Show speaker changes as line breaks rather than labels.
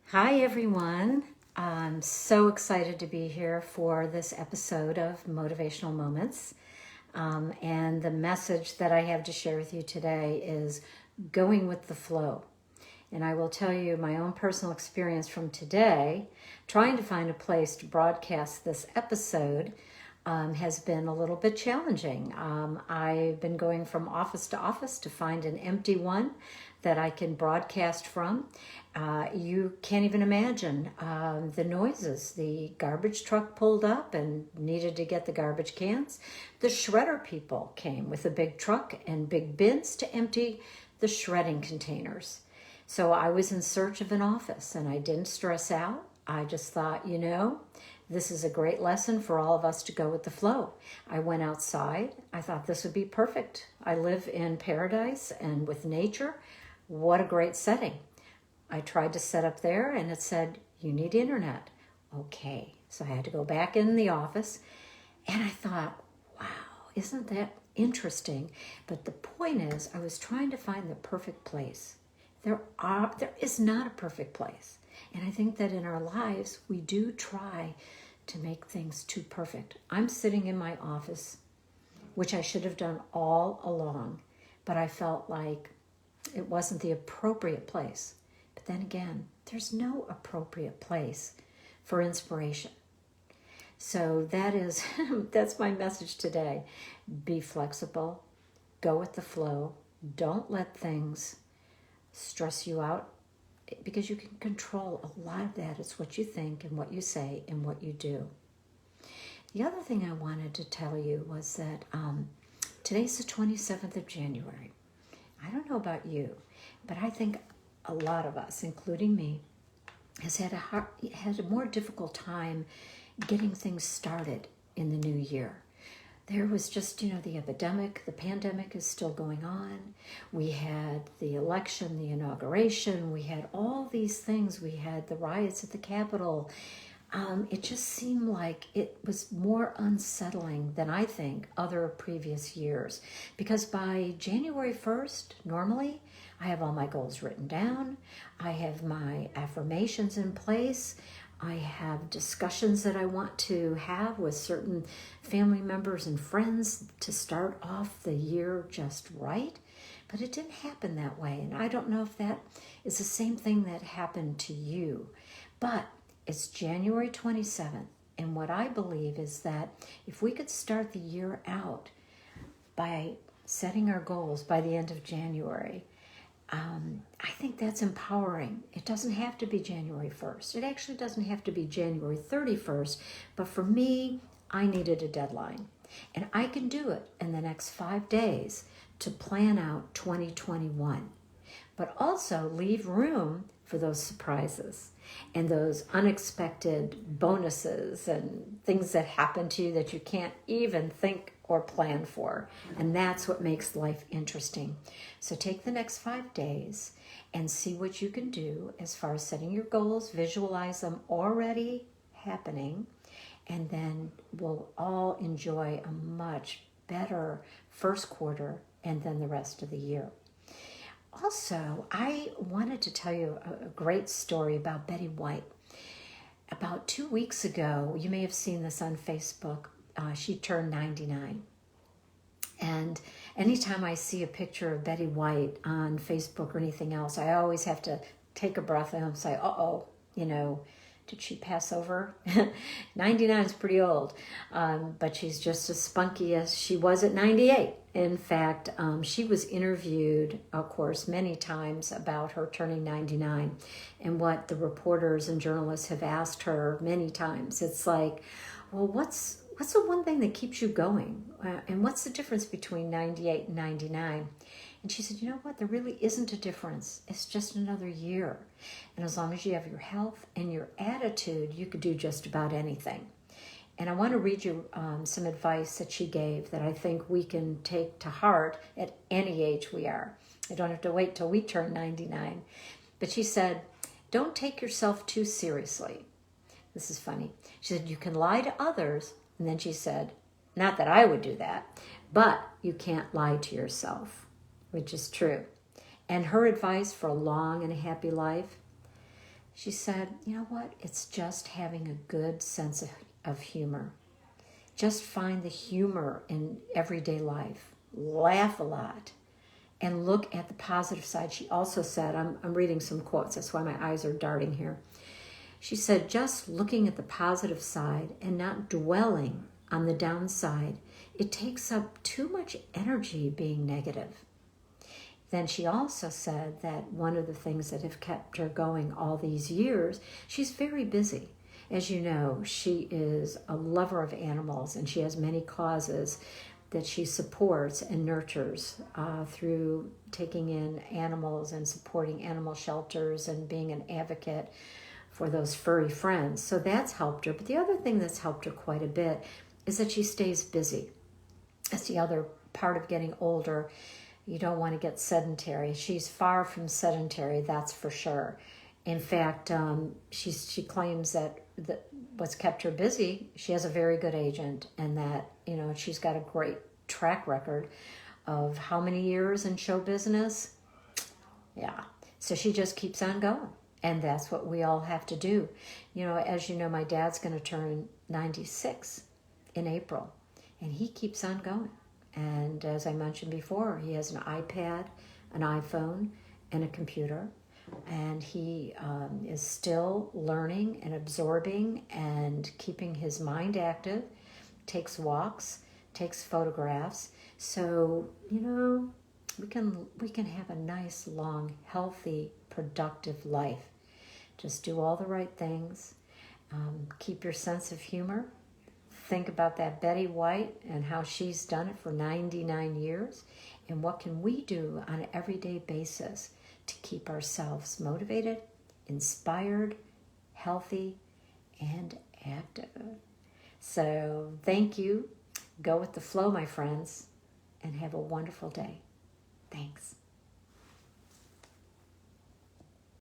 Hi, everyone. I'm so excited to be here for this episode of Motivational Moments. And the message that I have to share with you today is going with the flow. And I will tell you my own personal experience from today, trying to find a place to broadcast this episode has been a little bit challenging. I've been going from office to office to find an empty one that I can broadcast from. You can't even imagine the noises. The garbage truck pulled up and needed to get the garbage cans. The shredder people came with a big truck and big bins to empty the shredding containers. So I was in search of an office and I didn't stress out. I just thought, this is a great lesson for all of us to go with the flow. I went outside. I thought this would be perfect. I live in paradise and with nature. What a great setting. I tried to set up there and it said, you need internet. Okay. So I had to go back in the office and I thought, wow, isn't that interesting? But the point is, I was trying to find the perfect place. There is not a perfect place. And I think that in our lives, we do try to make things too perfect. I'm sitting in my office, which I should have done all along, but I felt like it wasn't the appropriate place. But then again, there's no appropriate place for inspiration. So that's my message today. Be flexible, go with the flow, don't let things stress you out, because you can control a lot of that. It's what you think and what you say and what you do. The other thing I wanted to tell you was that today's the 27th of January. I don't know about you, but I think a lot of us, including me, has had a more difficult time getting things started in the new year. There was just, the epidemic, the pandemic is still going on. We had the election, the inauguration. We had all these things. We had the riots at the Capitol. It just seemed like it was more unsettling than I think other previous years. Because by January 1st, normally, I have all my goals written down. I have my affirmations in place. I have discussions that I want to have with certain family members and friends to start off the year just right. But it didn't happen that way. And I don't know if that is the same thing that happened to you. But it's January 27th. And what I believe is that if we could start the year out by setting our goals by the end of January, I think that's empowering. It doesn't have to be January 1st. It actually doesn't have to be January 31st. But for me, I needed a deadline. And I can do it in the next 5 days to plan out 2021. But also leave room for those surprises and those unexpected bonuses and things that happen to you that you can't even think or plan for. And that's what makes life interesting. So take the next 5 days and see what you can do as far as setting your goals, visualize them already happening, and then we'll all enjoy a much better first quarter and then the rest of the year. Also, I wanted to tell you a great story about Betty White. About 2 weeks ago, you may have seen this on Facebook, she turned 99. And anytime I see a picture of Betty White on Facebook or anything else, I always have to take a breath and say, did she pass over? 99 is pretty old, but she's just as spunky as she was at 98. In fact, she was interviewed, of course, many times about her turning 99 and what the reporters and journalists have asked her many times. It's like, well, what's the one thing that keeps you going? And what's the difference between 98 and 99? And she said, you know what? There really isn't a difference. It's just another year. And as long as you have your health and your attitude, you could do just about anything. And I want to read you some advice that she gave that I think we can take to heart at any age we are. I don't have to wait till we turn 99. But she said, don't take yourself too seriously. This is funny. She said, you can lie to others. And then she said, not that I would do that, but you can't lie to yourself, which is true. And her advice for a long and a happy life, She said, you know what? It's just having a good sense of humor. Just find the humor in everyday life. Laugh a lot and look at the positive side. She also said, I'm reading some quotes, that's why my eyes are darting here. She said, just looking at the positive side and not dwelling on the downside, it takes up too much energy being negative. Then she also said that one of the things that have kept her going all these years, she's very busy. As you know, she is a lover of animals, and she has many causes that she supports and nurtures through taking in animals and supporting animal shelters and being an advocate for those furry friends. So that's helped her. But the other thing that's helped her quite a bit is that she stays busy. That's the other part of getting older. You don't want to get sedentary. She's far from sedentary, that's for sure. In fact, she claims that what's kept her busy, she has a very good agent, and that, you know, she's got a great track record of how many years in show business? Yeah. So she just keeps on going. And that's what we all have to do. You know, as you know, my dad's going to turn 96 in April, and he keeps on going. And as I mentioned before, he has an iPad, an iPhone, and a computer. And he is still learning and absorbing and keeping his mind active, takes walks, takes photographs. So, you know, we can have a nice, long, healthy, productive life. Just do all the right things. Keep your sense of humor. Think about that Betty White and how she's done it for 99 years. And what can we do on an everyday basis to keep ourselves motivated, inspired, healthy, and active? So thank you. Go with the flow, my friends, and have a wonderful day. Thanks.